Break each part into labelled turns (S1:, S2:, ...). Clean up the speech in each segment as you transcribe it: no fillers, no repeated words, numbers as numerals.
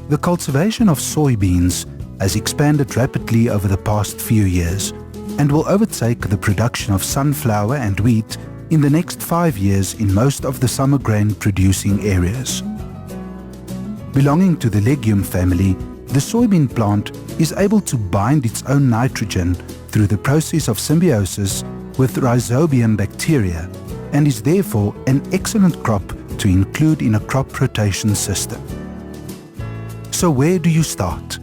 S1: The cultivation of soybeans has expanded rapidly over the past few years and will overtake the production of sunflower and wheat in the next 5 years in most of the summer grain producing areas. Belonging to the legume family, the soybean plant is able to bind its own nitrogen through the process of symbiosis with RHIZOBIUM bacteria and is therefore an excellent crop to include in a crop rotation system. So where do you start?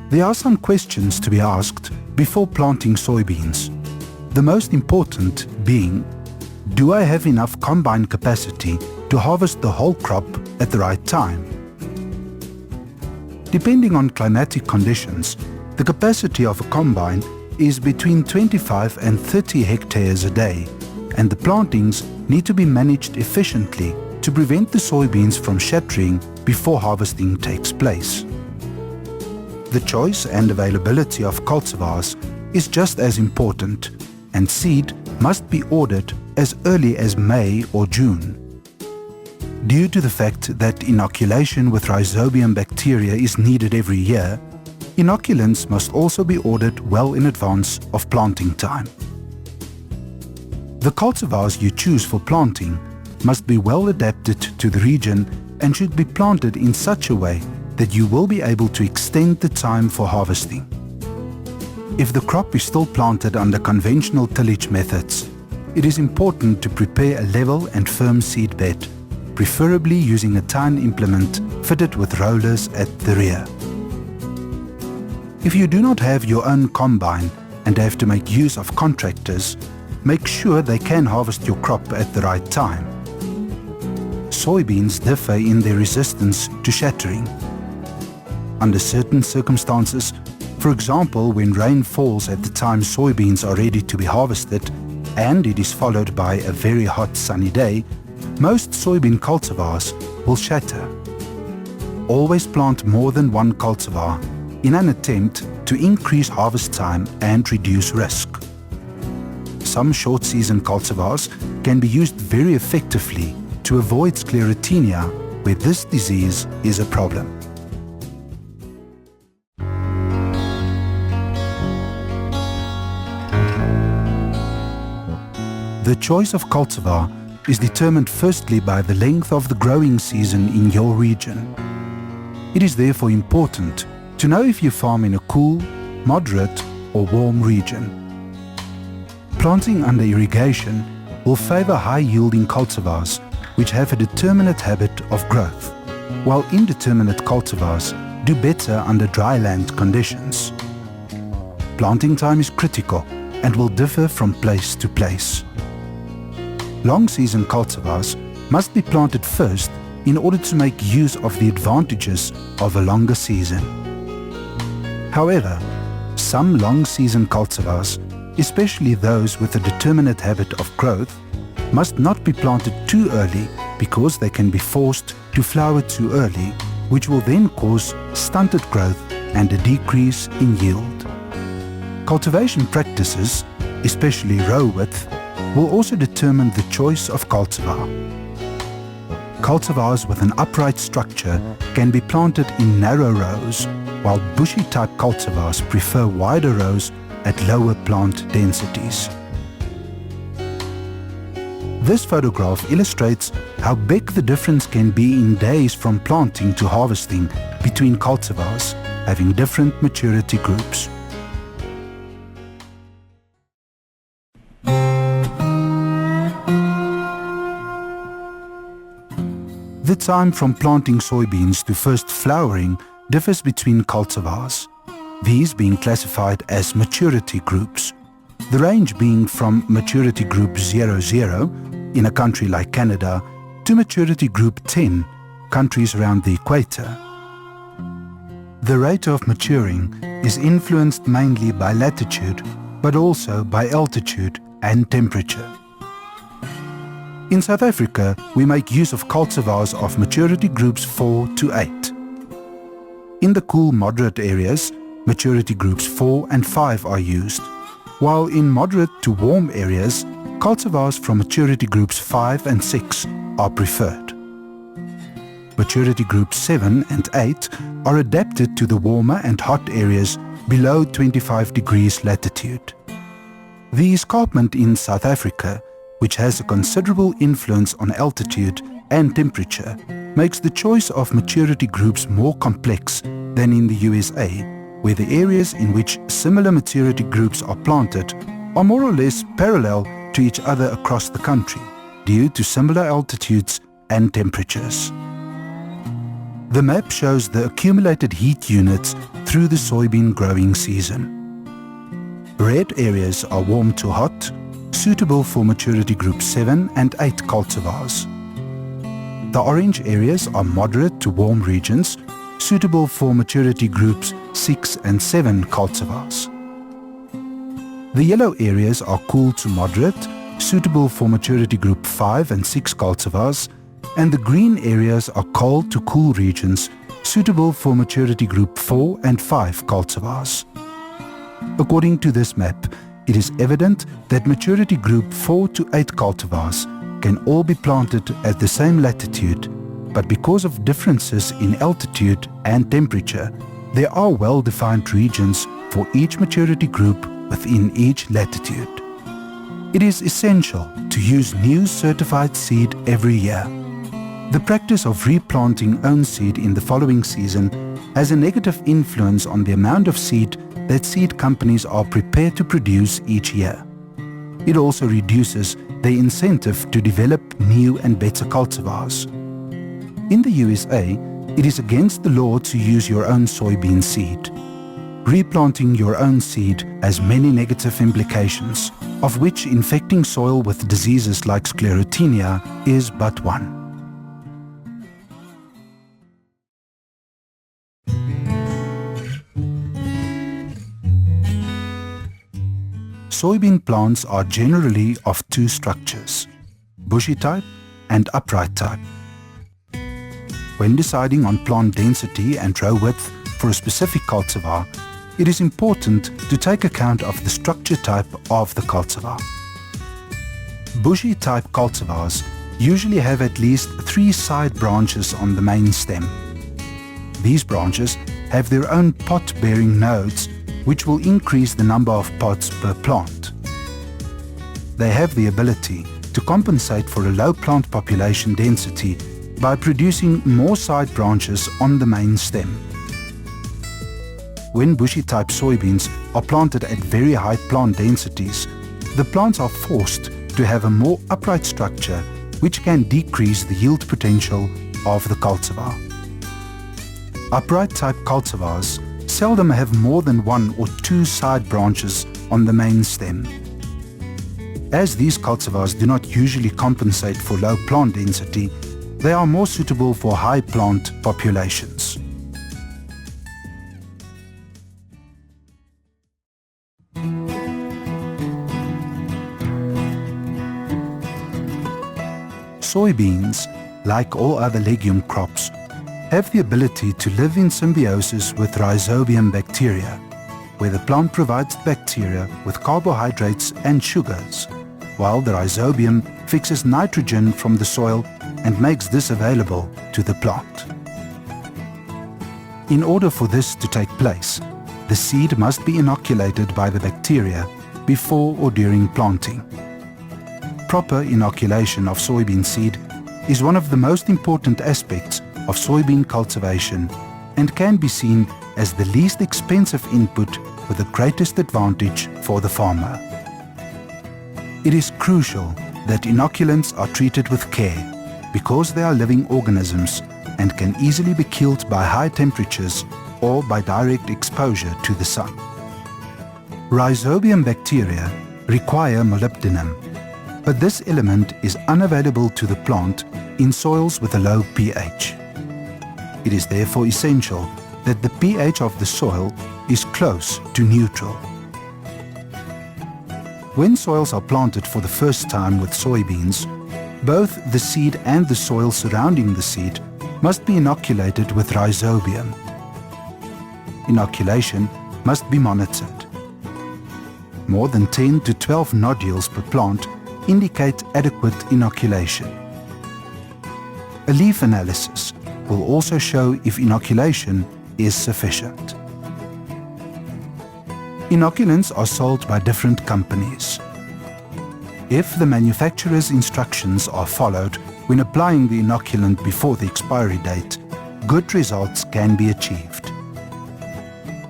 S1: There are some questions to be asked before planting soybeans. The most important being, do I have enough combine capacity to harvest the whole crop at the right time? Depending on climatic conditions, the capacity of a combine is between 25 and 30 hectares a day, and the plantings need to be managed efficiently to prevent the soybeans from shattering before harvesting takes place. The choice and availability of cultivars is just as important, and seed must be ordered as early as May or June. Due to the fact that inoculation with RHIZOBIUM bacteria is needed every year, inoculants must also be ordered well in advance of planting time. The cultivars you choose for planting must be well adapted to the region and should be planted in such a way that you will be able to extend the time for harvesting. If the crop is still planted under conventional tillage methods, it is important to prepare a level and firm seed bed, preferably using a tine implement fitted with rollers at the rear. If you do not have your own combine and have to make use of contractors, make sure they can harvest your crop at the right time. Soybeans differ in their resistance to shattering. Under certain circumstances, for example when rain falls at the time soybeans are ready to be harvested and it is followed by a very hot sunny day, most soybean cultivars will shatter. Always plant more than one cultivar in an attempt to increase harvest time and reduce risk. Some short-season cultivars can be used very effectively to avoid sclerotinia, where this disease is a problem. The choice of cultivar is determined firstly by the length of the growing season in your region. It is therefore important to know if you farm in a cool, moderate or warm region. Planting under irrigation will favor high-yielding cultivars which have a determinate habit of growth, while indeterminate cultivars do better under dry land conditions. Planting time is critical and will differ from place to place. Long-season cultivars must be planted first in order to make use of the advantages of a longer season. However, some long-season cultivars, especially those with a determinate habit of growth, must not be planted too early because they can be forced to flower too early, which will then cause stunted growth and a decrease in yield. Cultivation practices, especially row width, will also determine the choice of cultivar. Cultivars with an upright structure can be planted in narrow rows, while bushy-type cultivars prefer wider rows at lower plant densities. This photograph illustrates how big the difference can be in days from planting to harvesting between cultivars having different maturity groups. The time from planting soybeans to first flowering differs between cultivars, these being classified as maturity groups, the range being from maturity group 00 in a country like Canada to maturity group 10, countries around the equator. The rate of maturing is influenced mainly by latitude, but also by altitude and temperature. In South Africa, we make use of cultivars of maturity groups 4 to 8. In the cool, moderate areas, maturity groups 4 and 5 are used, while in moderate to warm areas, cultivars from maturity groups 5 and 6 are preferred. maturity groups 7 and 8, are adapted to the warmer and hot areas below 25 degrees latitude. The escarpment in South Africa, which has a considerable influence on altitude and temperature, makes the choice of maturity groups more complex than in the USA, where the areas in which similar maturity groups are planted are more or less parallel to each other across the country due to similar altitudes and temperatures. The map shows the accumulated heat units through the soybean growing season. Red areas are warm to hot, suitable for maturity group 7 and 8 cultivars. The orange areas are moderate to warm regions, suitable for maturity groups 6 and 7 cultivars. The yellow areas are cool to moderate, suitable for maturity group 5 and 6 cultivars, and the green areas are cold to cool regions, suitable for maturity group 4 and 5 cultivars. According to this map, it is evident that maturity group 4 to 8 cultivars can all be planted at the same latitude, but because of differences in altitude and temperature, there are well-defined regions for each maturity group within each latitude. It is essential to use new certified seed every year. The practice of replanting own seed in the following season has a negative influence on the amount of seed that seed companies are prepared to produce each year. It also reduces the incentive to develop new and better cultivars. In the USA, it is against the law to use your own soybean seed. Replanting your own seed has many negative implications, of which infecting soil with diseases like sclerotinia is but one. Soybean plants are generally of two structures, bushy type and upright type. When deciding on plant density and row width for a specific cultivar, it is important to take account of the structure type of the cultivar. Bushy type cultivars usually have at least 3 side branches on the main stem. These branches have their own pot-bearing nodes, which will increase the number of pods per plant. They have the ability to compensate for a low plant population density by producing more side branches on the main stem. When bushy-type soybeans are planted at very high plant densities, the plants are forced to have a more upright structure, which can decrease the yield potential of the cultivar. Upright-type cultivars seldom have more than 1 or 2 side branches on the main stem. As these cultivars do not usually compensate for low plant density, they are more suitable for high plant populations. Soybeans, like all other legume crops, have the ability to live in symbiosis with RHIZOBIUM bacteria, where the plant provides bacteria with carbohydrates and sugars, while the RHIZOBIUM fixes nitrogen from the soil and makes this available to the plant. In order for this to take place, the seed must be inoculated by the bacteria before or during planting. Proper inoculation of soybean seed is one of the most important aspects of soybean cultivation and can be seen as the least expensive input with the greatest advantage for the farmer. It is crucial that inoculants are treated with care because they are living organisms and can easily be killed by high temperatures or by direct exposure to the sun. RHIZOBIUM bacteria require molybdenum, but this element is unavailable to the plant in soils with a low pH. It is therefore essential that the pH of the soil is close to neutral. When soils are planted for the first time with soybeans, both the seed and the soil surrounding the seed must be inoculated with RHIZOBIUM. Inoculation must be monitored. More than 10 to 12 nodules per plant indicate adequate inoculation. A leaf analysis will also show if inoculation is sufficient. Inoculants are sold by different companies. If the manufacturer's instructions are followed when applying the inoculant before the expiry date, good results can be achieved.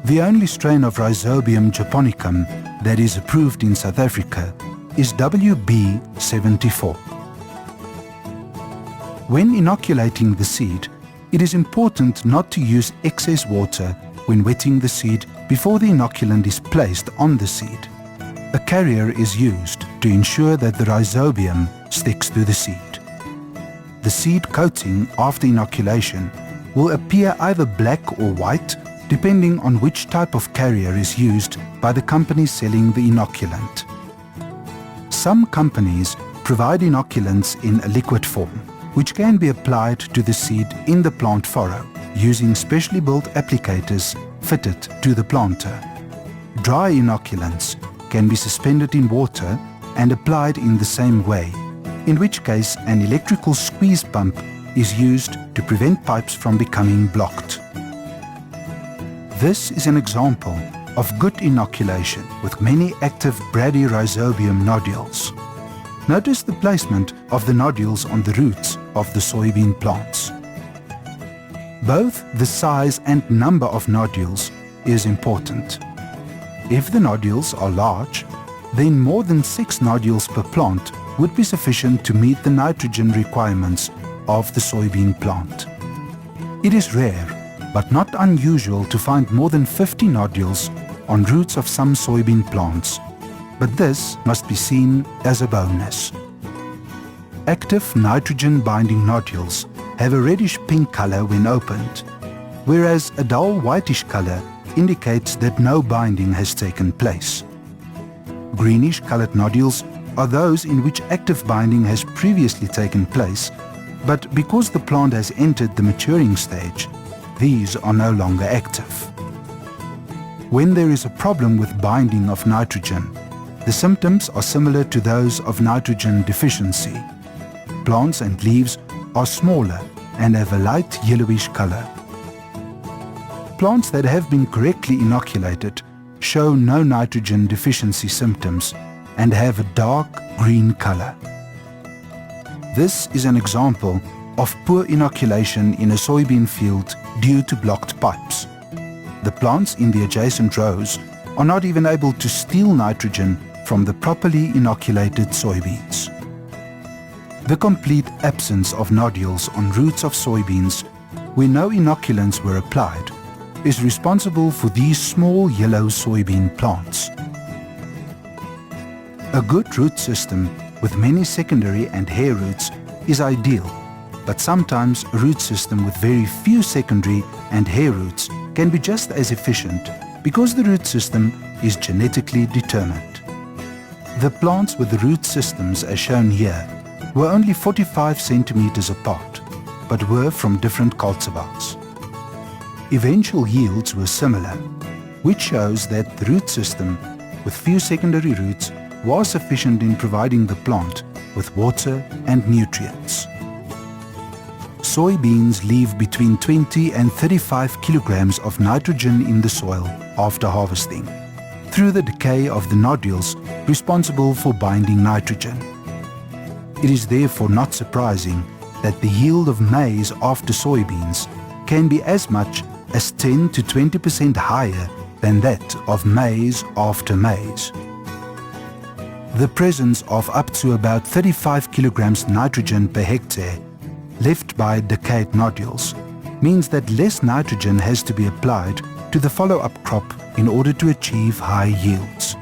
S1: The only strain of Rhizobium japonicum that is approved in South Africa is WB74. When inoculating the seed, it is important not to use excess water when wetting the seed before the inoculant is placed on the seed. A carrier is used to ensure that the rhizobium sticks to the seed. The seed coating after inoculation will appear either black or white depending on which type of carrier is used by the company selling the inoculant. Some companies provide inoculants in a liquid form, which can be applied to the seed in the plant furrow using specially built applicators fitted to the planter. Dry inoculants can be suspended in water and applied in the same way, in which case an electrical squeeze pump is used to prevent pipes from becoming blocked. This is an example of good inoculation with many active bradyrhizobium nodules. Notice the placement of the nodules on the roots of the soybean plants. Both the size and number of nodules is important. If the nodules are large, then more than 6 nodules per plant would be sufficient to meet the nitrogen requirements of the soybean plant. It is rare, but not unusual to find more than 50 nodules on roots of some soybean plants, but this must be seen as a bonus. Active nitrogen-binding nodules have a reddish-pink color when opened, whereas a dull whitish color indicates that no binding has taken place. Greenish-colored nodules are those in which active binding has previously taken place, but because the plant has entered the maturing stage, these are no longer active. When there is a problem with binding of nitrogen, the symptoms are similar to those of nitrogen deficiency. Plants and leaves are smaller and have a light yellowish color. Plants that have been correctly inoculated show no nitrogen deficiency symptoms and have a dark green color. This is an example of poor inoculation in a soybean field due to blocked pipes. The plants in the adjacent rows are not even able to steal nitrogen from the properly inoculated soybeans. The complete absence of nodules on roots of soybeans where no inoculants were applied is responsible for these small yellow soybean plants. A good root system with many secondary and hair roots is ideal, but sometimes a root system with very few secondary and hair roots can be just as efficient because the root system is genetically determined. The plants with the root systems as shown here were only 45 centimeters apart, but were from different cultivars. Eventual yields were similar, which shows that the root system with few secondary roots was sufficient in providing the plant with water and nutrients. Soybeans leave between 20 and 35 kilograms of nitrogen in the soil after harvesting, through the decay of the nodules responsible for binding nitrogen. It is therefore not surprising that the yield of maize after soybeans can be as much as 10 to 20% higher than that of maize after maize. The presence of up to about 35 kilograms nitrogen per hectare left by decayed nodules means that less nitrogen has to be applied to the follow-up crop in order to achieve high yields.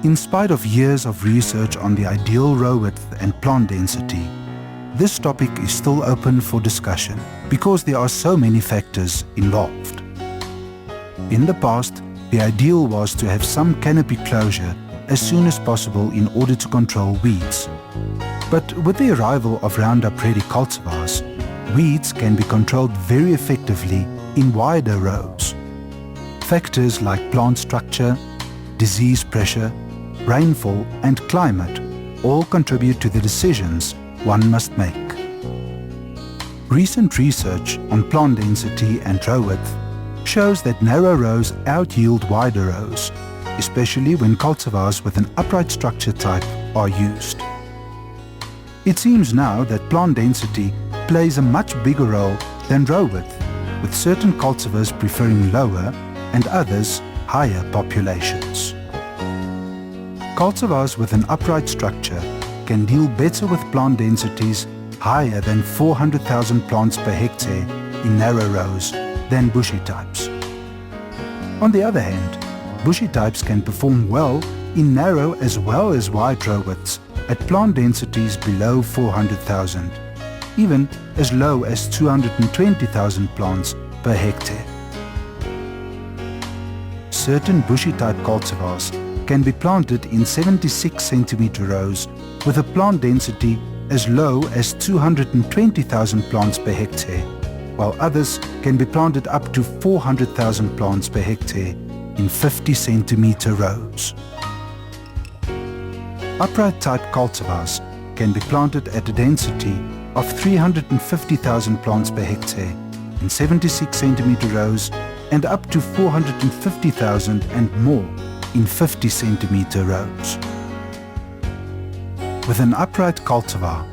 S1: In spite of years of research on the ideal row width and plant density, this topic is still open for discussion because there are so many factors involved. In the past, the ideal was to have some canopy closure as soon as possible in order to control weeds. But with the arrival of Roundup-ready cultivars, weeds can be controlled very effectively in wider rows. Factors like plant structure, disease pressure, rainfall and climate all contribute to the decisions one must make. Recent research on plant density and row width shows that narrow rows out-yield wider rows, especially when cultivars with an upright structure type are used. It seems now that plant density plays a much bigger role than row width, with certain cultivars preferring lower and others higher populations. Cultivars with an upright structure can deal better with plant densities higher than 400,000 plants per hectare in narrow rows than bushy types. On the other hand, bushy types can perform well in narrow as well as wide row widths at plant densities below 400,000, even as low as 220,000 plants per hectare. Certain bushy type cultivars can be planted in 76 cm rows with a plant density as low as 220,000 plants per hectare, while others can be planted up to 400,000 plants per hectare in 50 cm rows. Upright type cultivars can be planted at a density of 350,000 plants per hectare in 76 cm rows and up to 450,000 and more in 50 cm rows. With an upright cultivar,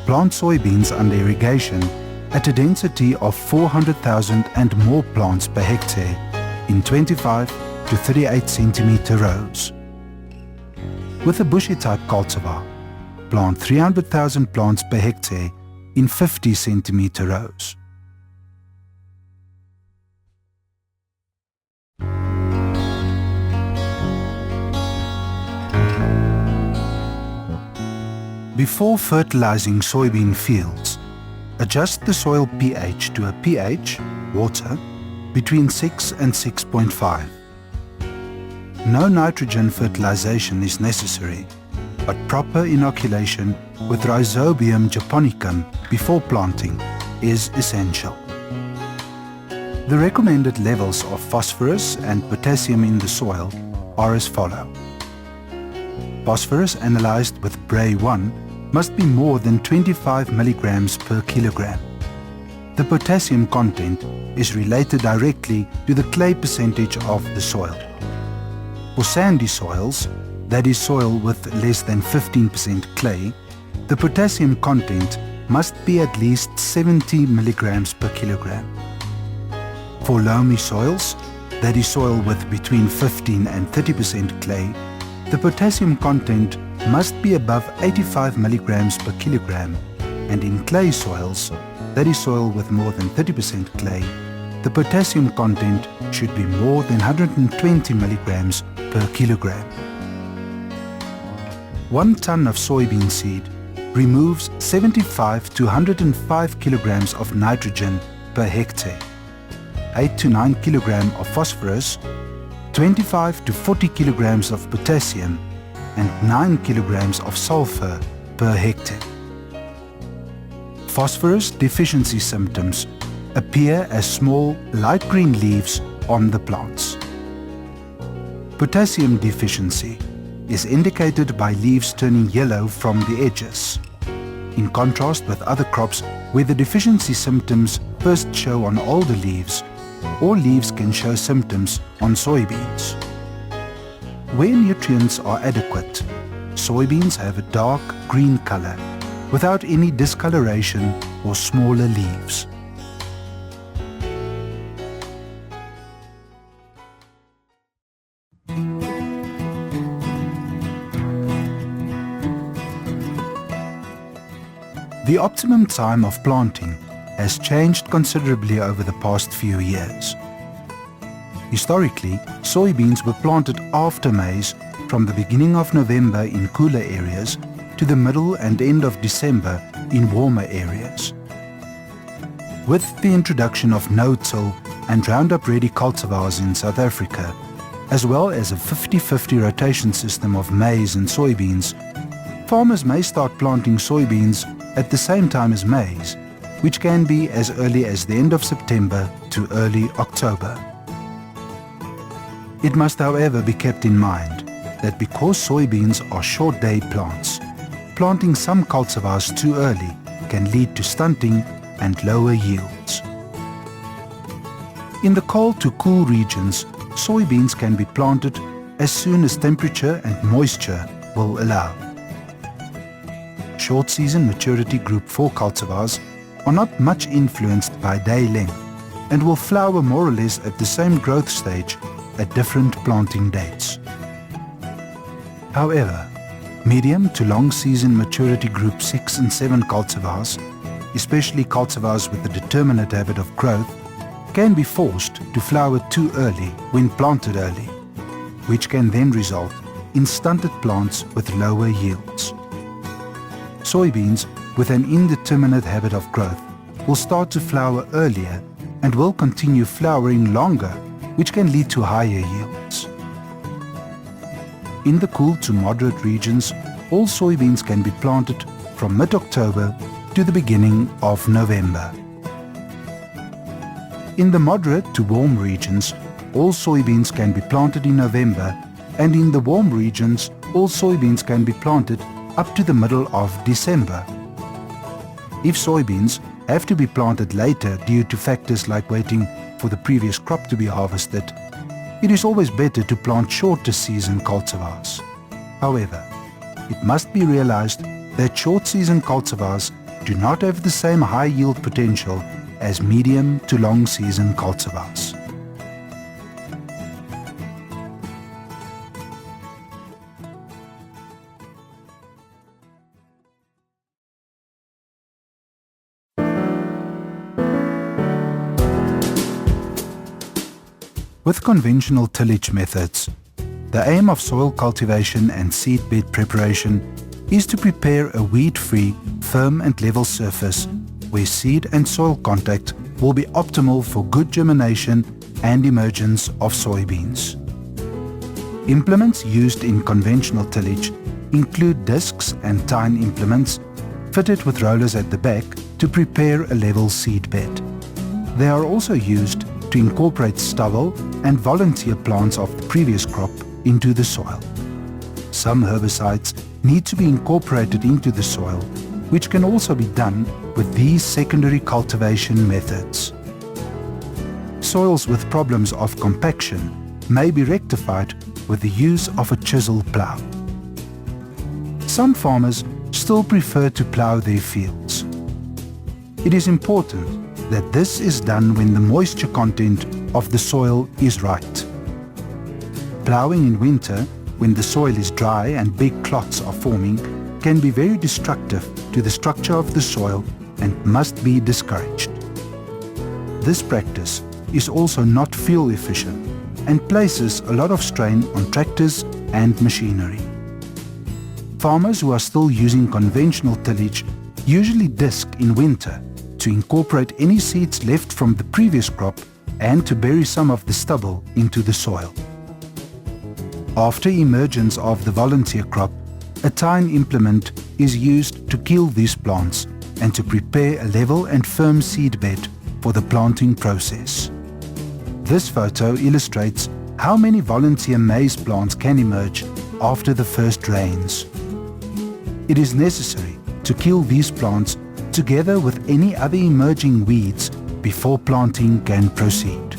S1: plant soybeans under irrigation at a density of 400,000 and more plants per hectare in 25 to 38 cm rows. With a bushy type cultivar, plant 300,000 plants per hectare in 50 cm rows. Before fertilizing soybean fields, adjust the soil pH to a pH, water, between 6 and 6.5. No nitrogen fertilization is necessary, but proper inoculation with RHIZOBIUM japonicum before planting is essential. The recommended levels of phosphorus and potassium in the soil are as follows. Phosphorus analyzed with Bray-1 must be more than 25 mg per kilogram. The potassium content is related directly to the clay percentage of the soil. For sandy soils, that is soil with less than 15% clay, the potassium content must be at least 70 mg per kilogram. For loamy soils, that is soil with between 15 and 30% clay, the potassium content must be above 85 mg per kilogram, and in clay soils, that is soil with more than 30% clay, the potassium content should be more than 120 mg per kilogram. 1 ton of soybean seed removes 75 to 105 kilograms of nitrogen per hectare, 8 to 9 kilograms of phosphorus, 25 to 40 kilograms of potassium, and 9 kilograms of sulfur per hectare. Phosphorus deficiency symptoms appear as small light green leaves on the plants. Potassium deficiency is indicated by leaves turning yellow from the edges, in contrast with other crops where the deficiency symptoms first show on older leaves, or leaves can show symptoms on soybeans. Where nutrients are adequate, soybeans have a dark green color without any discoloration or smaller leaves. The optimum time of planting has changed considerably over the past few years. Historically, soybeans were planted after maize from the beginning of November in cooler areas to the middle and end of December in warmer areas. With the introduction of no-till and Roundup-ready cultivars in South Africa, as well as a 50-50 rotation system of maize and soybeans, farmers may start planting soybeans at the same time as maize, which can be as early as the end of September to early October. It must however be kept in mind that because soybeans are short-day plants, planting some cultivars too early can lead to stunting and lower yields. In the cold to cool regions, soybeans can be planted as soon as temperature and moisture will allow. Short season maturity group 4 cultivars are not much influenced by day length and will flower more or less at the same growth stage at different planting dates. However, medium to long season maturity group 6 and 7 cultivars, especially cultivars with a determinate habit of growth, can be forced to flower too early when planted early, which can then result in stunted plants with lower yields. Soybeans with an indeterminate habit of growth will start to flower earlier and will continue flowering longer, which can lead to higher yields. In the cool to moderate regions, all soybeans can be planted from mid-October to the beginning of November. In the moderate to warm regions, all soybeans can be planted in November, and in the warm regions, all soybeans can be planted up to the middle of December. If soybeans have to be planted later due to factors like waiting for the previous crop to be harvested, it is always better to plant shorter season cultivars. However, it must be realized that short season cultivars do not have the same high yield potential as medium to long season cultivars. With conventional tillage methods, the aim of soil cultivation and seedbed preparation is to prepare a weed-free, firm and level surface where seed and soil contact will be optimal for good germination and emergence of soybeans. Implements used in conventional tillage include discs and tine implements fitted with rollers at the back to prepare a level seedbed. They are also used to incorporate stubble and volunteer plants of the previous crop into the soil. Some herbicides need to be incorporated into the soil, which can also be done with these secondary cultivation methods. Soils with problems of compaction may be rectified with the use of a chisel plough. Some farmers still prefer to plough their fields. It is important that this is done when the moisture content of the soil is right. Ploughing in winter, when the soil is dry and big clots are forming, can be very destructive to the structure of the soil and must be discouraged. This practice is also not fuel efficient and places a lot of strain on tractors and machinery. Farmers who are still using conventional tillage usually disc in winter to incorporate any seeds left from the previous crop and to bury some of the stubble into the soil. After emergence of the volunteer crop, a tine implement is used to kill these plants and to prepare a level and firm seedbed for the planting process. This photo illustrates how many volunteer maize plants can emerge after the first rains. It is necessary to kill these plants together with any other emerging weeds before planting can proceed.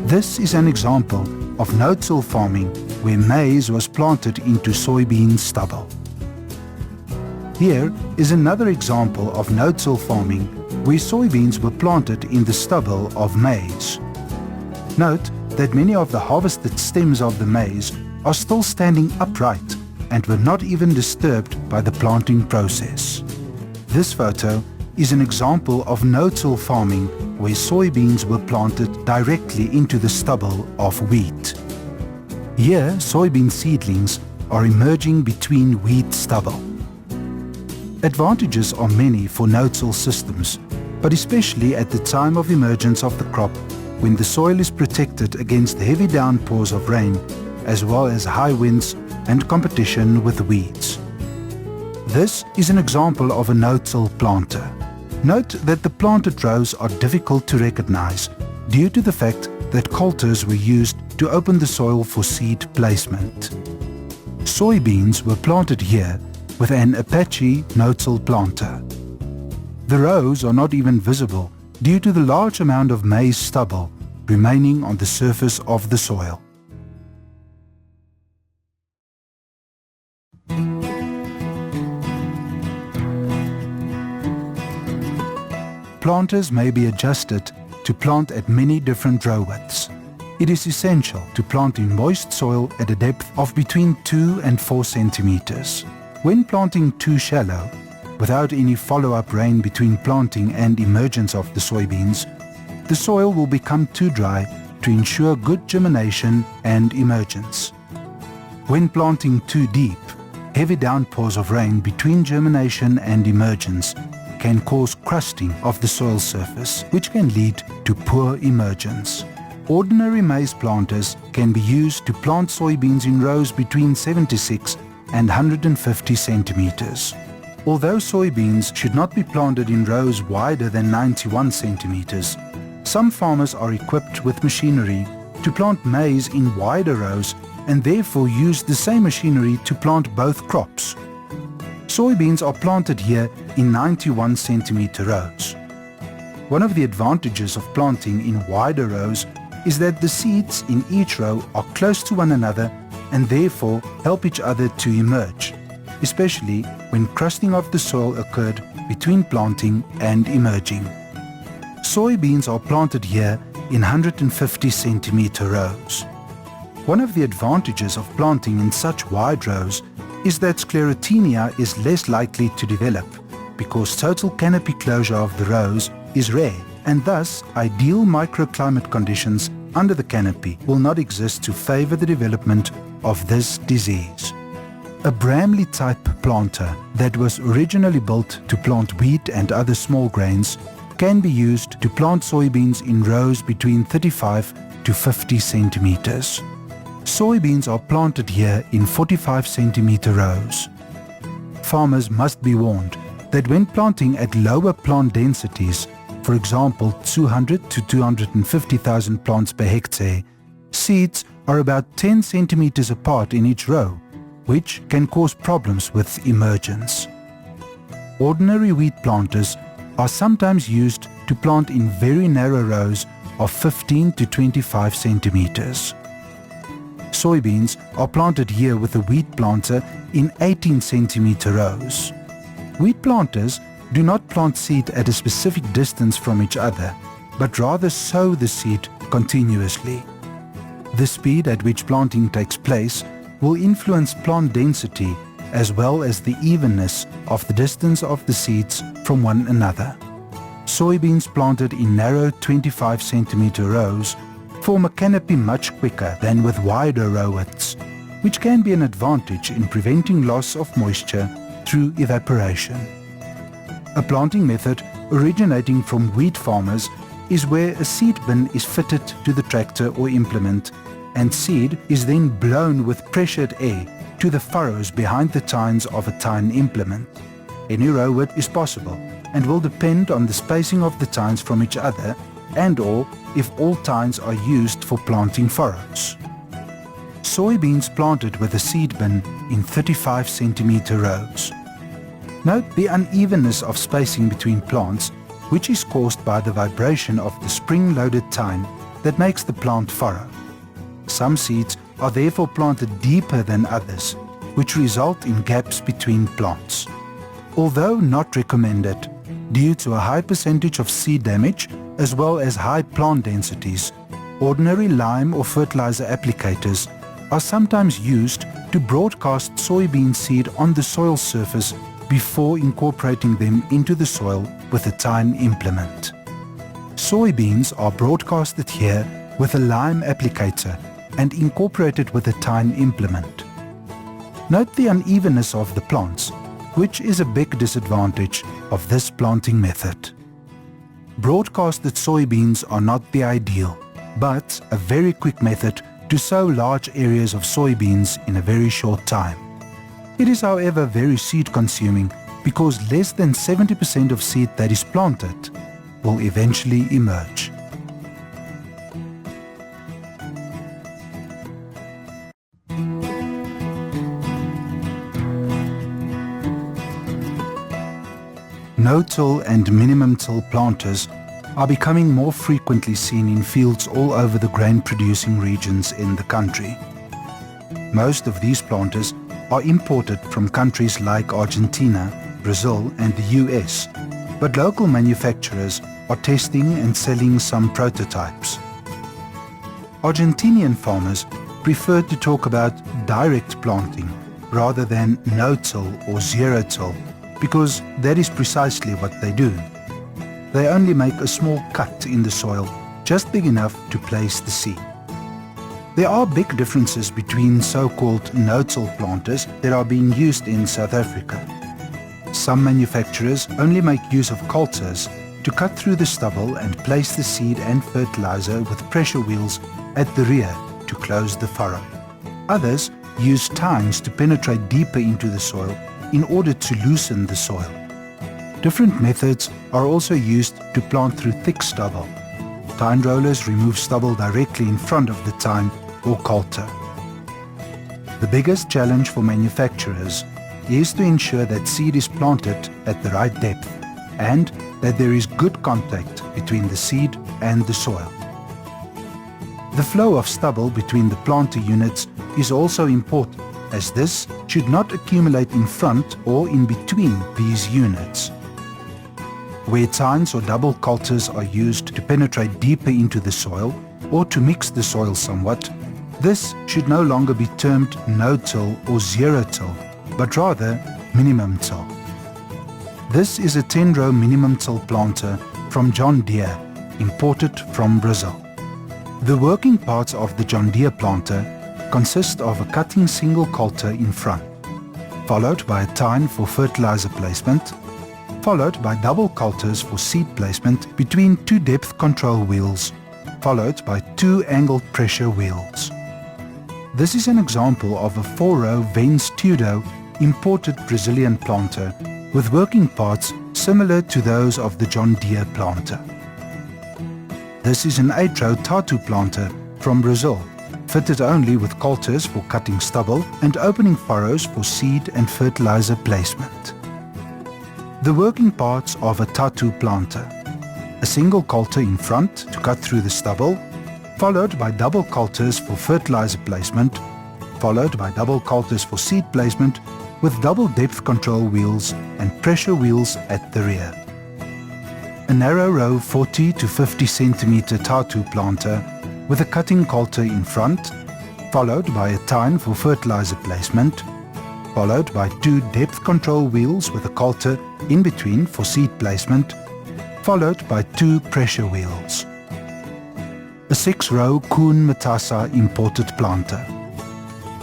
S1: This is an example of no-till farming where maize was planted into soybean stubble. Here is another example of no-till farming where soybeans were planted in the stubble of maize. Note that many of the harvested stems of the maize are still standing upright and were not even disturbed by the planting process. This photo is an example of no-till farming where soybeans were planted directly into the stubble of wheat. Here, soybean seedlings are emerging between wheat stubble. Advantages are many for no-till systems, but especially at the time of emergence of the crop, when the soil is protected against heavy downpours of rain, as well as high winds and competition with weeds. This is an example of a no-till planter. Note that the planted rows are difficult to recognize due to the fact that coulters were used to open the soil for seed placement. Soybeans were planted here with an Apache no-till planter. The rows are not even visible due to the large amount of maize stubble remaining on the surface of the soil. Planters may be adjusted to plant at many different row widths. It is essential to plant in moist soil at a depth of between 2 and 4 centimeters. When planting too shallow, without any follow-up rain between planting and emergence of the soybeans, the soil will become too dry to ensure good germination and emergence. When planting too deep, heavy downpours of rain between germination and emergence can cause crusting of the soil surface, which can lead to poor emergence. Ordinary maize planters can be used to plant soybeans in rows between 76 and 150 centimeters. Although soybeans should not be planted in rows wider than 91 centimeters, some farmers are equipped with machinery to plant maize in wider rows and therefore use the same machinery to plant both crops. Soybeans are planted here in 91 centimeter rows. One of the advantages of planting in wider rows is that the seeds in each row are close to one another and therefore help each other to emerge, especially when crusting of the soil occurred between planting and emerging. Soybeans are planted here in 150 centimeter rows. One of the advantages of planting in such wide rows is that sclerotinia is less likely to develop because total canopy closure of the rows is rare and thus ideal microclimate conditions under the canopy will not exist to favor the development of this disease. A Bramley type planter that was originally built to plant wheat and other small grains can be used to plant soybeans in rows between 35 to 50 centimeters. Soybeans are planted here in 45 centimeter rows. Farmers must be warned that when planting at lower plant densities, for example 200 to 250,000 plants per hectare, seeds are about 10 centimeters apart in each row, which can cause problems with emergence. Ordinary wheat planters are sometimes used to plant in very narrow rows of 15 to 25 centimeters. Soybeans are planted here with a wheat planter in 18 centimeter rows. Wheat planters do not plant seed at a specific distance from each other, but rather sow the seed continuously. The speed at which planting takes place will influence plant density as well as the evenness of the distance of the seeds from one another. Soybeans planted in narrow 25 centimeter rows form a canopy much quicker than with wider row widths, which can be an advantage in preventing loss of moisture through evaporation. A planting method originating from wheat farmers is where a seed bin is fitted to the tractor or implement and seed is then blown with pressured air to the furrows behind the tines of a tine implement. Any row width is possible and will depend on the spacing of the tines from each other and/or if all tines are used for planting furrows. Soybeans planted with a seed bin in 35 centimeter rows. Note the unevenness of spacing between plants, which is caused by the vibration of the spring-loaded tine that makes the plant furrow. Some seeds are therefore planted deeper than others, which result in gaps between plants. Although not recommended, due to a high percentage of seed damage as well as high plant densities, ordinary lime or fertilizer applicators are sometimes used to broadcast soybean seed on the soil surface before incorporating them into the soil with a tine implement. Soybeans are broadcasted here with a lime applicator and incorporated with a tine implement. Note the unevenness of the plants, which is a big disadvantage of this planting method. Broadcasted soybeans are not the ideal, but a very quick method to sow large areas of soybeans in a very short time. It is however very seed consuming because less than 70% of seed that is planted will eventually emerge. No-till and minimum-till planters are becoming more frequently seen in fields all over the grain-producing regions in the country. Most of these planters are imported from countries like Argentina, Brazil and the US, but local manufacturers are testing and selling some prototypes. Argentinian farmers prefer to talk about direct planting rather than no-till or zero-till, because that is precisely what they do. They only make a small cut in the soil, just big enough to place the seed. There are big differences between so-called no-till planters that are being used in South Africa. Some manufacturers only make use of coulters to cut through the stubble and place the seed and fertilizer with pressure wheels at the rear to close the furrow. Others use tines to penetrate deeper into the soil in order to loosen the soil. Different methods are also used to plant through thick stubble. Tine rollers remove stubble directly in front of the tine or coulter. The biggest challenge for manufacturers is to ensure that seed is planted at the right depth and that there is good contact between the seed and the soil. The flow of stubble between the planter units is also important, as this should not accumulate in front or in between these units. Where tines or double coulters are used to penetrate deeper into the soil or to mix the soil somewhat, this should no longer be termed no-till or zero-till, but rather minimum-till. This is a 10-row minimum-till planter from John Deere, imported from Brazil. The working parts of the John Deere planter consist of a cutting single coulter in front, followed by a tine for fertilizer placement, followed by double coulters for seed placement between two depth control wheels, followed by two angled pressure wheels. This is an example of a 4-row Vence Tudo imported Brazilian planter with working parts similar to those of the John Deere planter. This is an 8-row Tatu planter from Brazil, fitted only with coulters for cutting stubble and opening furrows for seed and fertilizer placement. The working parts of a Tatu planter: a single coulter in front to cut through the stubble, followed by double coulters for fertilizer placement, followed by double coulters for seed placement with double depth control wheels and pressure wheels at the rear. A narrow row 40 to 50 centimeter Tatu planter with a cutting coulter in front, followed by a tine for fertilizer placement, followed by two depth control wheels with a coulter in between for seed placement, followed by two pressure wheels. A 6-row Kuhn Matassa imported planter.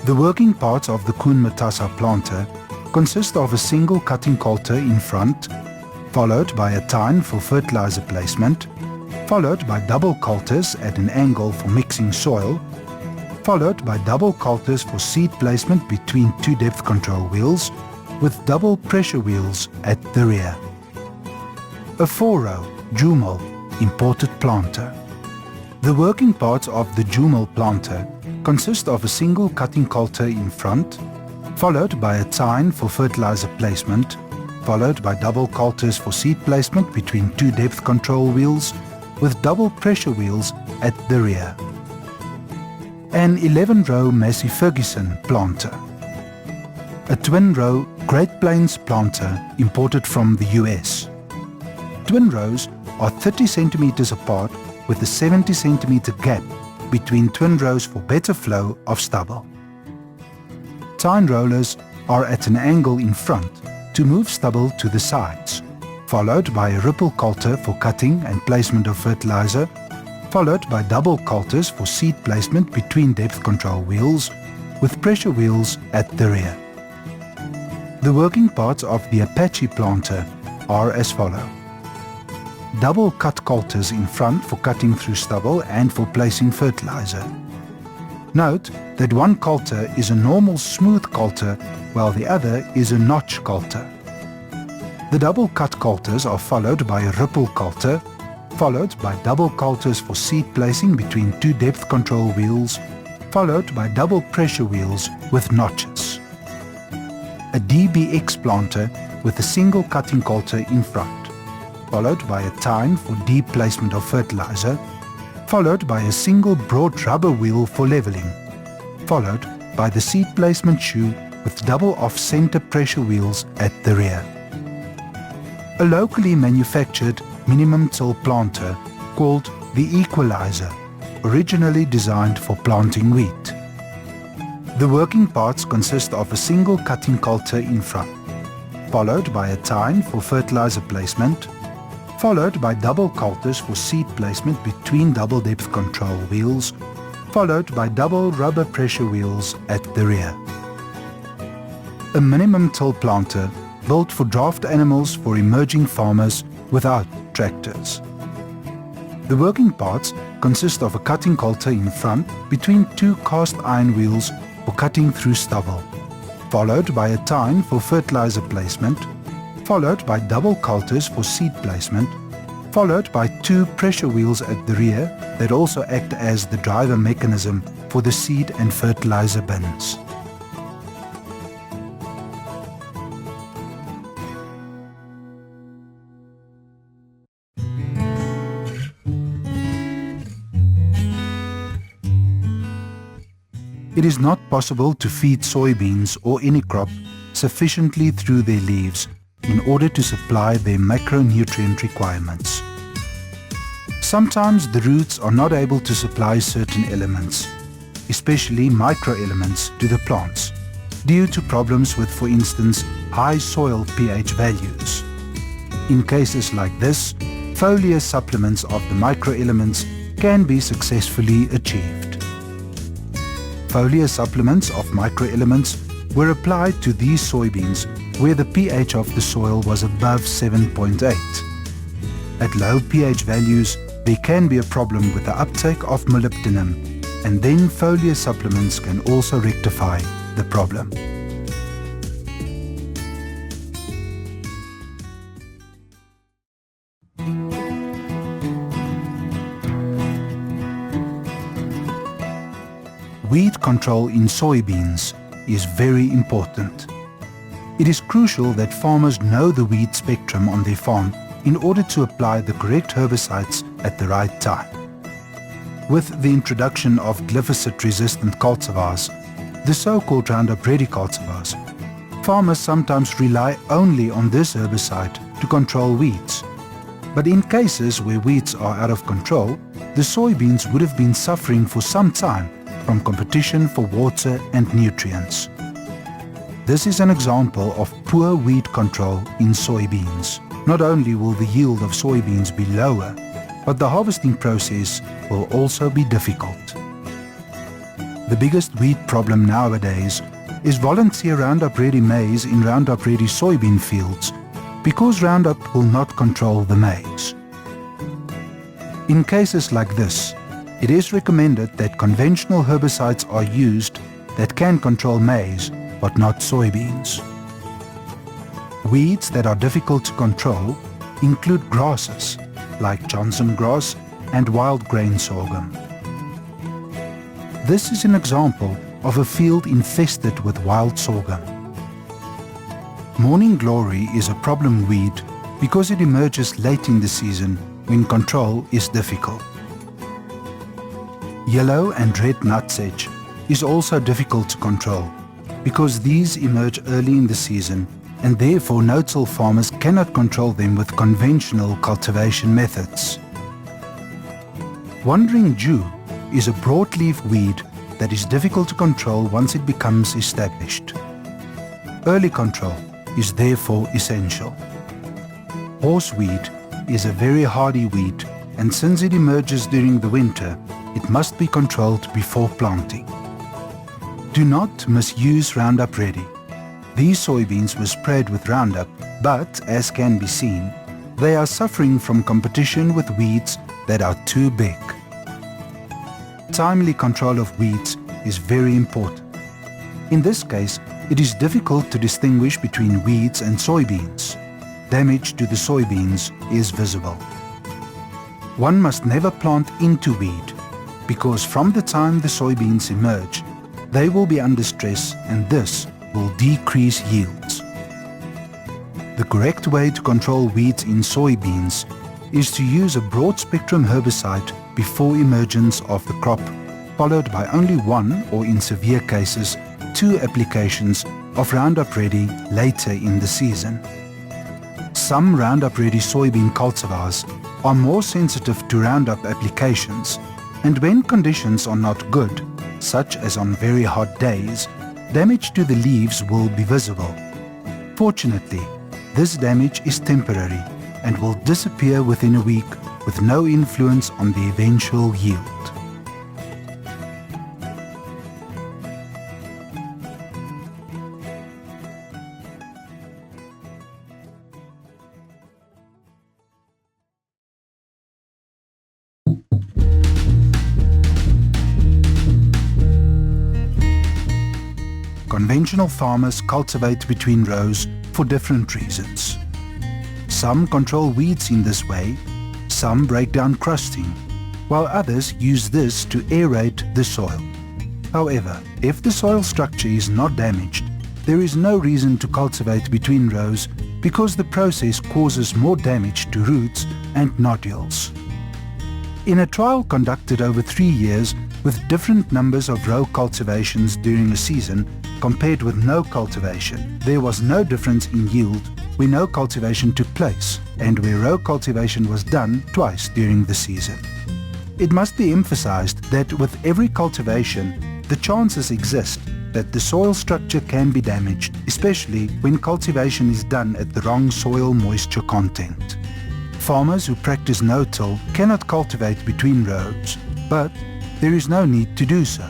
S1: The working parts of the Kuhn Matassa planter consist of a single cutting coulter in front, followed by a tine for fertilizer placement, followed by double coulters at an angle for mixing soil, followed by double coulters for seed placement between two depth control wheels with double pressure wheels at the rear. A 4-row Jumel imported planter. The working parts of the Jumel planter consist of a single cutting coulter in front, followed by a tine for fertilizer placement, followed by double coulters for seed placement between two depth control wheels with double pressure wheels at the rear. An 11-row Massey Ferguson planter. A twin-row Great Plains planter imported from the US. Twin rows are 30 centimeters apart with a 70 centimeter gap between twin rows for better flow of stubble. Tine rollers are at an angle in front to move stubble to the sides, followed by a ripple coulter for cutting and placement of fertilizer, followed by double coulters for seed placement between depth control wheels with pressure wheels at the rear. The working parts of the Apache planter are as follows: double cut coulters in front for cutting through stubble and for placing fertilizer. Note that one coulter is a normal smooth coulter while the other is a notch coulter. The double cut coulters are followed by a ripple coulter, followed by double coulters for seed placing between two depth control wheels, followed by double pressure wheels with notches. A DBX planter with a single cutting coulter in front, followed by a tine for deep placement of fertilizer, followed by a single broad rubber wheel for leveling, followed by the seed placement shoe with double off-center pressure wheels at the rear. A locally manufactured minimum till planter called the Equalizer, originally designed for planting wheat. The working parts consist of a single cutting coulter in front, followed by a tine for fertilizer placement, followed by double coulters for seed placement between double depth control wheels, followed by double rubber pressure wheels at the rear. A minimum till planter built for draft animals for emerging farmers without tractors. The working parts consist of a cutting coulter in front between two cast iron wheels for cutting through stubble, followed by a tine for fertilizer placement, followed by double coulters for seed placement, followed by two pressure wheels at the rear that also act as the driver mechanism for the seed and fertilizer bins. It is not possible to feed soybeans or any crop sufficiently through their leaves in order to supply their macronutrient requirements. Sometimes the roots are not able to supply certain elements, especially microelements, to the plants, due to problems with, for instance, high soil pH values. In cases like this, foliar supplements of the microelements can be successfully achieved. Foliar supplements of microelements were applied to these soybeans where the pH of the soil was above 7.8. At low pH values, there can be a problem with the uptake of molybdenum, and then foliar supplements can also rectify the problem. Weed control in soybeans is very important. It is crucial that farmers know the weed spectrum on their farm in order to apply the correct herbicides at the right time. With the introduction of glyphosate-resistant cultivars, the so-called Roundup Ready cultivars, farmers sometimes rely only on this herbicide to control weeds. But in cases where weeds are out of control, the soybeans would have been suffering for some time from competition for water and nutrients. This is an example of poor weed control in soybeans. Not only will the yield of soybeans be lower, but the harvesting process will also be difficult. The biggest weed problem nowadays is volunteer Roundup Ready maize in Roundup Ready soybean fields because Roundup will not control the maize. In cases like this, it is recommended that conventional herbicides are used that can control maize but not soybeans. Weeds that are difficult to control include grasses like Johnson grass and wild grain sorghum. This is an example of a field infested with wild sorghum. Morning glory is a problem weed because it emerges late in the season when control is difficult. Yellow and red nutsedge is also difficult to control because these emerge early in the season and therefore no-till farmers cannot control them with conventional cultivation methods. Wandering Jew is a broadleaf weed that is difficult to control once it becomes established. Early control is therefore essential. Horseweed is a very hardy weed, and since it emerges during the winter, it must be controlled before planting. Do not misuse Roundup Ready. These soybeans were sprayed with Roundup, but as can be seen, they are suffering from competition with weeds that are too big. Timely control of weeds is very important. In this case, it is difficult to distinguish between weeds and soybeans. damage to the soybeans is visible. One must never plant into weed, because from the time the soybeans emerge, they will be under stress and this will decrease yields. The correct way to control weeds in soybeans is to use a broad-spectrum herbicide before emergence of the crop, followed by only one, or in severe cases, 2 applications of Roundup Ready later in the season. Some Roundup Ready soybean cultivars are more sensitive to Roundup applications, and when conditions are not good, such as on very hot days, damage to the leaves will be visible. Fortunately, this damage is temporary and will disappear within a week with no influence on the eventual yield. Conventional farmers cultivate between rows for different reasons. Some control weeds in this way, some break down crusting, while others use this to aerate the soil. However, if the soil structure is not damaged, there is no reason to cultivate between rows because the process causes more damage to roots and nodules. In a trial conducted over 3 years with different numbers of row cultivations during a season compared with no cultivation, there was no difference in yield where no cultivation took place and where row cultivation was done twice during the season. It must be emphasized that with every cultivation, the chances exist that the soil structure can be damaged, especially when cultivation is done at the wrong soil moisture content. Farmers who practice no-till cannot cultivate between rows, but there is no need to do so.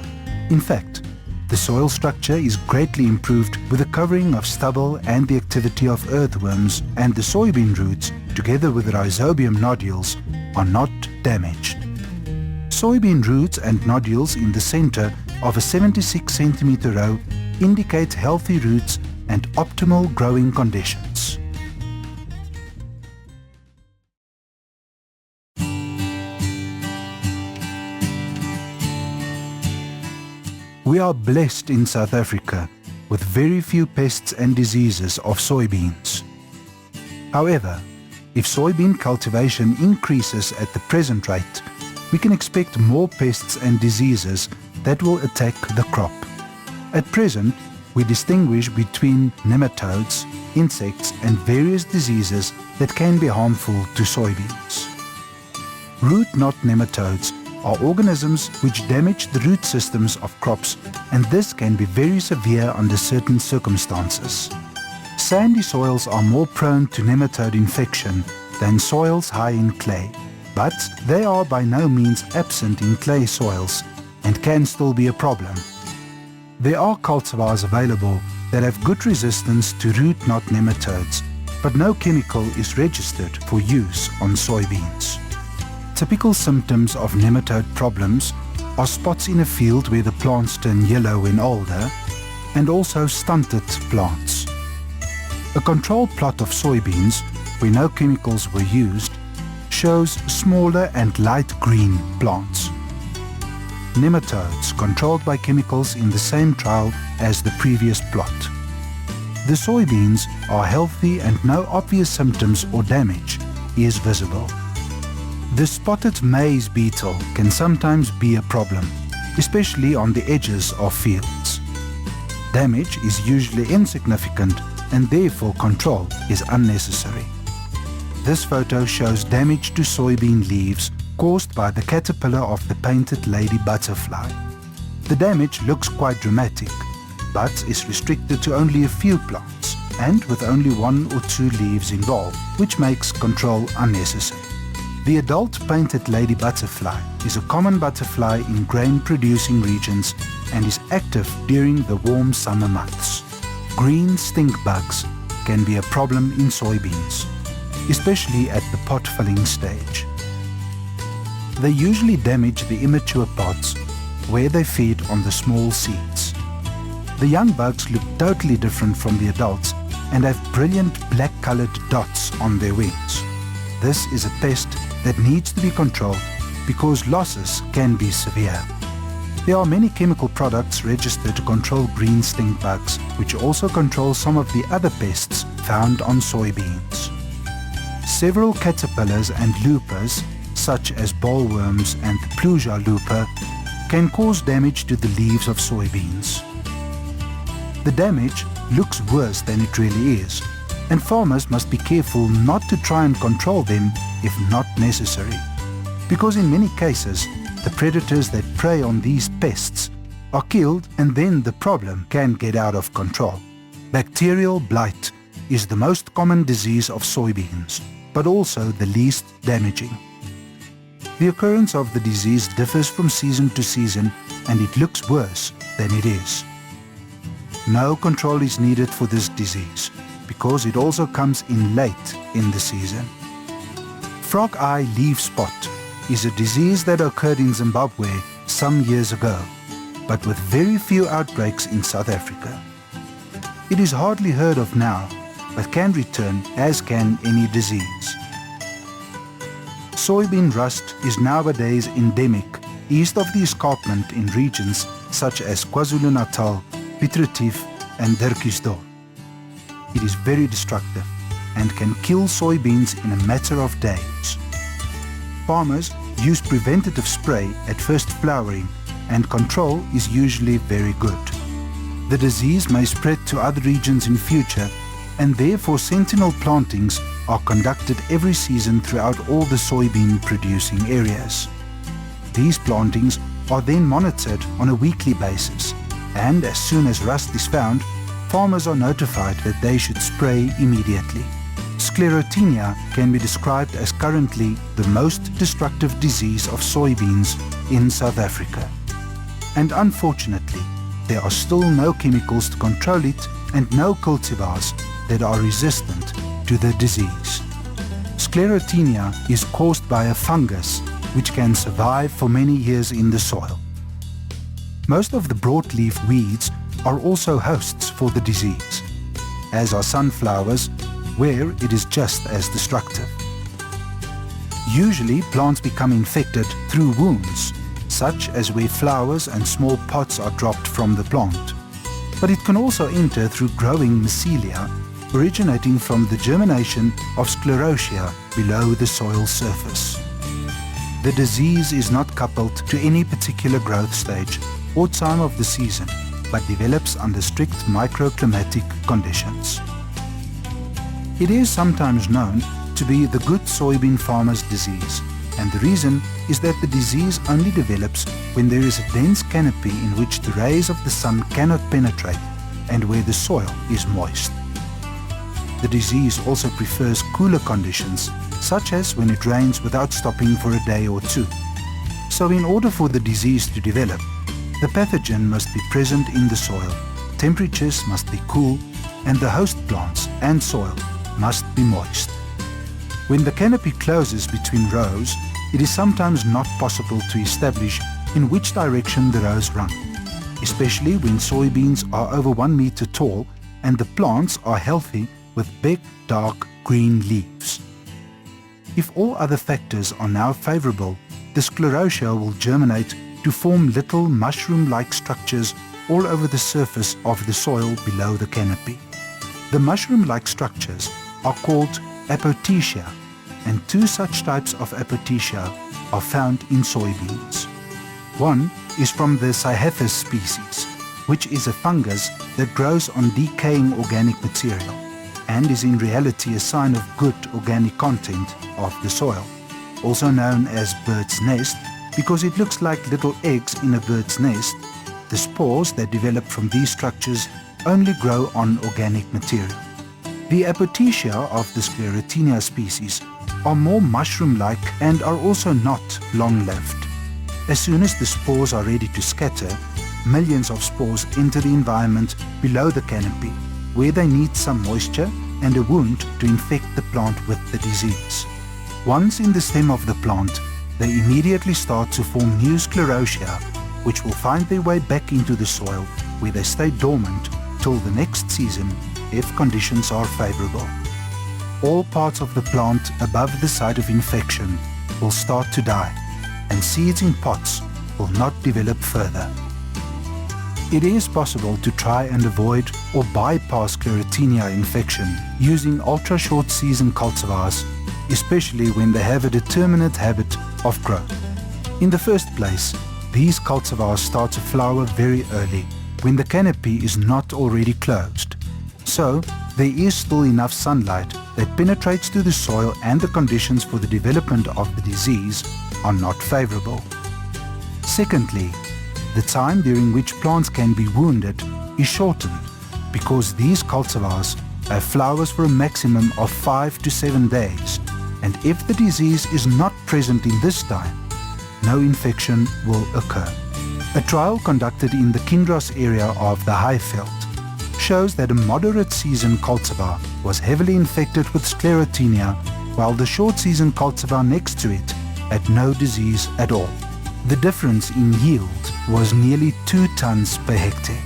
S1: In fact, the soil structure is greatly improved with the covering of stubble and the activity of earthworms, and the soybean roots, together with rhizobium nodules, are not damaged. Soybean roots and nodules in the center of a 76 cm row indicate healthy roots and optimal growing conditions. We are blessed in South Africa with very few pests and diseases of soybeans. However, if soybean cultivation increases at the present rate, we can expect more pests and diseases that will attack the crop. At present, we distinguish between nematodes, insects and various diseases that can be harmful to soybeans. Root knot nematodes are organisms which damage the root systems of crops, and this can be very severe under certain circumstances. Sandy soils are more prone to nematode infection than soils high in clay, but they are by no means absent in clay soils and can still be a problem. There are cultivars available that have good resistance to root knot nematodes, but no chemical is registered for use on soybeans. Typical symptoms of nematode problems are spots in a field where the plants turn yellow when older, and also stunted plants. A control plot of soybeans, where no chemicals were used, shows smaller and light green plants. Nematodes controlled by chemicals in the same trial as the previous plot. The soybeans are healthy and no obvious symptoms or damage is visible. The spotted maize beetle can sometimes be a problem, especially on the edges of fields. Damage is usually insignificant and therefore control is unnecessary. This photo shows damage to soybean leaves caused by the caterpillar of the painted lady butterfly. The damage looks quite dramatic, but is restricted to only a few plants and with only 1 or 2 leaves involved, which makes control unnecessary. The adult painted lady butterfly is a common butterfly in grain-producing regions and is active during the warm summer months. Green stink bugs can be a problem in soybeans, especially at the pod filling stage. They usually damage the immature pods where they feed on the small seeds. The young bugs look totally different from the adults and have brilliant black-colored dots on their wings. This is a pest that needs to be controlled because losses can be severe. There are many chemical products registered to control green stink bugs, which also control some of the other pests found on soybeans. Several caterpillars and loopers, such as bollworms and the Pluja looper, can cause damage to the leaves of soybeans. The damage looks worse than it really is, and farmers must be careful not to try and control them if not necessary, because in many cases the predators that prey on these pests are killed and then the problem can get out of control. Bacterial blight is the most common disease of soybeans, but also the least damaging. The occurrence of the disease differs from season to season and it looks worse than it is. No control is needed for this disease because it also comes in late in the season. Frog eye leaf spot is a disease that occurred in Zimbabwe some years ago, but with very few outbreaks in South Africa. It is hardly heard of now, but can return as can any disease. Soybean rust is nowadays endemic east of the escarpment in regions such as KwaZulu-Natal, Piet Retief and Dirksdorp. It is very destructive and can kill soybeans in a matter of days. Farmers use preventative spray at first flowering and control is usually very good. The disease may spread to other regions in future and therefore sentinel plantings are conducted every season throughout all the soybean producing areas. These plantings are then monitored on a weekly basis, and as soon as rust is found, farmers are notified that they should spray immediately. Sclerotinia can be described as currently the most destructive disease of soybeans in South Africa. And unfortunately, there are still no chemicals to control it and no cultivars that are resistant to the disease. Sclerotinia is caused by a fungus which can survive for many years in the soil. Most of the broadleaf weeds are also hosts for the disease, as are sunflowers, where it is just as destructive. Usually plants become infected through wounds, such as where flowers and small pods are dropped from the plant. But it can also enter through growing mycelia originating from the germination of sclerotia below the soil surface. The disease is not coupled to any particular growth stage or time of the season, but develops under strict microclimatic conditions. It is sometimes known to be the good soybean farmer's disease, and the reason is that the disease only develops when there is a dense canopy in which the rays of the sun cannot penetrate and where the soil is moist. The disease also prefers cooler conditions, such as when it rains without stopping for a day or two. So in order for the disease to develop, the pathogen must be present in the soil, temperatures must be cool, and the host plants and soil must be moist. When the canopy closes between rows, it is sometimes not possible to establish in which direction the rows run, especially when soybeans are over 1 meter tall and the plants are healthy with big, dark green leaves. If all other factors are now favorable, the sclerotia will germinate to form little mushroom-like structures all over the surface of the soil below the canopy. The mushroom-like structures are called apothecia, and 2 such types of apothecia are found in soybeans. One is from the Cyathus species, which is a fungus that grows on decaying organic material and is in reality a sign of good organic content of the soil, also known as bird's nest because it looks like little eggs in a bird's nest. The spores that develop from these structures only grow on organic material. The apothecia of the Sclerotinia species are more mushroom-like and are also not long-lived. As soon as the spores are ready to scatter, millions of spores enter the environment below the canopy, where they need some moisture and a wound to infect the plant with the disease. Once in the stem of the plant, they immediately start to form new sclerotia, which will find their way back into the soil, where they stay dormant till the next season if conditions are favorable. All parts of the plant above the site of infection will start to die, and seeds in pots will not develop further. It is possible to try and avoid or bypass Sclerotinia infection using ultra-short season cultivars, especially when they have a determinate habit of growth. In the first place, these cultivars start to flower very early, when the canopy is not already closed. So, there is still enough sunlight that penetrates to the soil, and the conditions for the development of the disease are not favorable. Secondly, the time during which plants can be wounded is shortened because these cultivars have flowers for a maximum of 5 to 7 days, and if the disease is not present in this time, no infection will occur. A trial conducted in the Kindros area of the Highveld shows that a moderate season cultivar was heavily infected with Sclerotinia, while the short season cultivar next to it had no disease at all. The difference in yield was nearly 2 tons per hectare.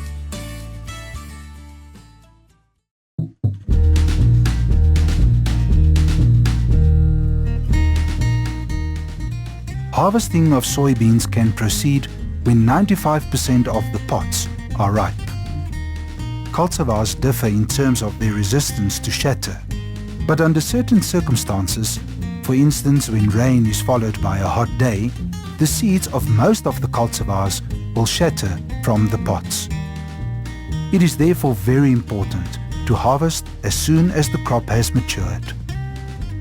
S1: Harvesting of soybeans can proceed when 95% of the pots are ripe. Cultivars differ in terms of their resistance to shatter, but under certain circumstances, for instance when rain is followed by a hot day, the seeds of most of the cultivars will shatter from the pots. It is therefore very important to harvest as soon as the crop has matured.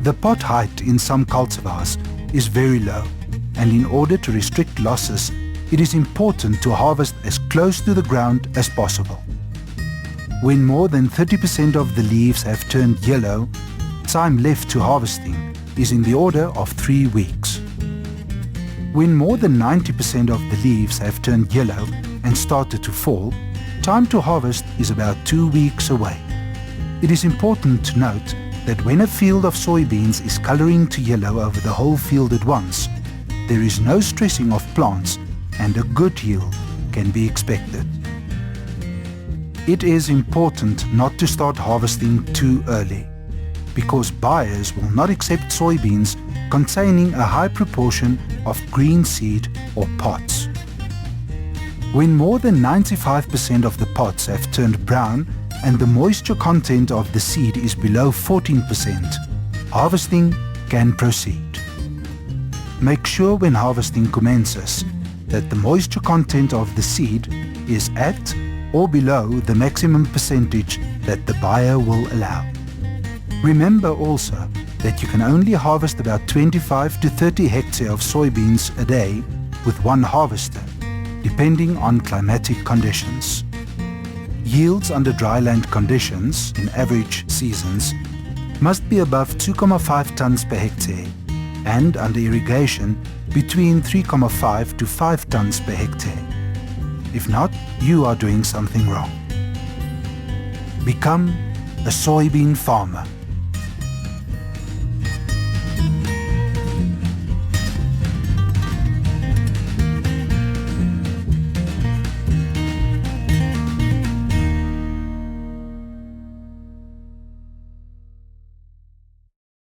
S1: The pot height in some cultivars is very low, and in order to restrict losses, it is important to harvest as close to the ground as possible. When more than 30% of the leaves have turned yellow, time left to harvesting is in the order of 3 weeks. When more than 90% of the leaves have turned yellow and started to fall, time to harvest is about 2 weeks away. It is important to note that when a field of soybeans is coloring to yellow over the whole field at once, there is no stressing of plants and a good yield can be expected. It is important not to start harvesting too early, because buyers will not accept soybeans containing a high proportion of green seed or pods. When more than 95% of the pods have turned brown and the moisture content of the seed is below 14%, harvesting can proceed. Make sure when harvesting commences that the moisture content of the seed is at or below the maximum percentage that the buyer will allow. Remember also that you can only harvest about 25 to 30 hectares of soybeans a day with one harvester, depending on climatic conditions. Yields under dryland conditions in average seasons must be above 2,5 tons per hectare, and under irrigation between 3,5 to 5 tons per hectare. If not, you are doing something wrong. Become a soybean farmer.